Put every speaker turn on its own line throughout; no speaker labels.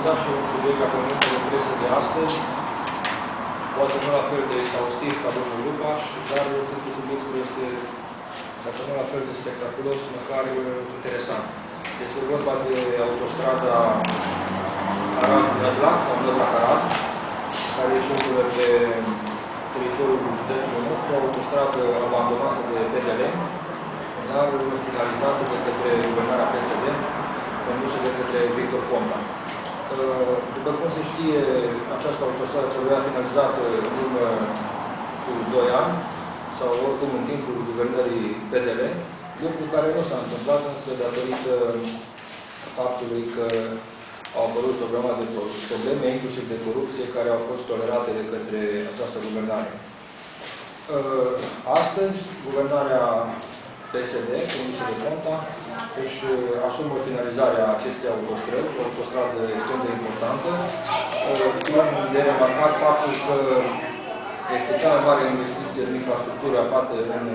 analizat și un subiect la conferința de presă de astăzi, poate nu la fel de exhaustiv ca domnul Lupaș, dar cred că subiectul este, dacă nu la fel de spectaculos, măcar interesant. Este vorba de autostrada Arad-Nădlac, sau Nădlac-Arad, care se umplă pe teritoriul județului nostru, o autostradă abandonată de PDL, dar finalizată de către guvernarea PSD, condusă de către Victor Ponta. După cum se știe, această autostradă trebuia finalizată în urmă cu 2 ani, sau oricum în timpul guvernării PDL, lucru care nu s-a întâmplat, însă datorită faptului că au apărut o grămadă de probleme, inclusiv de corupție, care au fost tolerate de către această guvernare. Astăzi, guvernarea PSD, condusă de Ponta, își asumă finalizarea acestei autostrăzi, o autostradă extrem de importantă, fiind de remarcat faptul că este cea mai mare investiție în infrastructură aflată în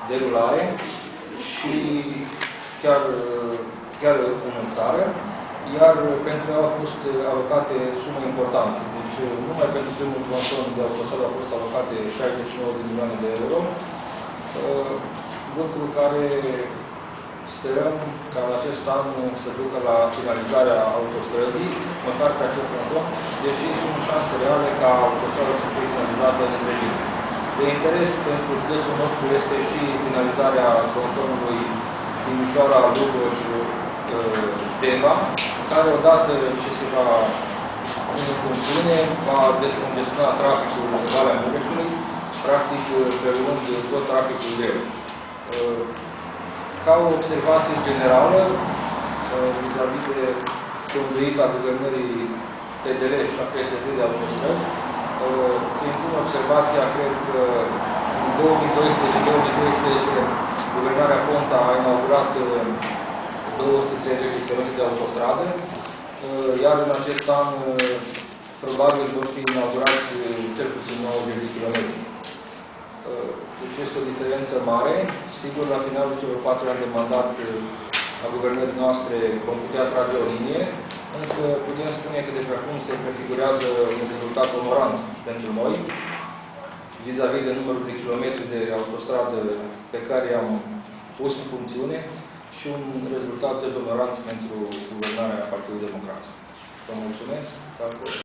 derulare și chiar în țară, iar pentru ea au fost alocate sume importante. Deci, numai pentru primul tronson de autostradă au fost alocate 69 de milioane de euro, lucru care sperăm ca în acest an să ducă la finalizarea autostrăzii, măcar pe acest tronson, deși sunt șanse reale ca autostrada să fie finalizată în întregime. De interes pentru județul nostru este și finalizarea tronsonului Timișoara-Lugoj-Deva, care odată ce se va pune în funcțiune, va descongestiona traficul în Valea Mureșului, practic preluând tot traficul greu. Ca o observație generală, vis-a-vis de conduita guvernării PDL și a PSD de autostrăzi, se impune observația, cred că în 2012-2013 guvernarea Ponta a inaugurat 230 de km de autostradă, iar în acest an probabil vor fi inaugurați cel puțin 90 de km. Deci este o diferență mare. Sigur, la finalul celor 4 ani de mandat a guvernării noastre vom putea trage o linie, însă putem spune că de pe acum se prefigurează un rezultat onorant pentru noi, vis-a-vis de numărul de kilometri de autostradă pe care i-am pus în funcțiune și un rezultat dezonorant pentru guvernarea Partidului Democrat. Vă mulțumesc.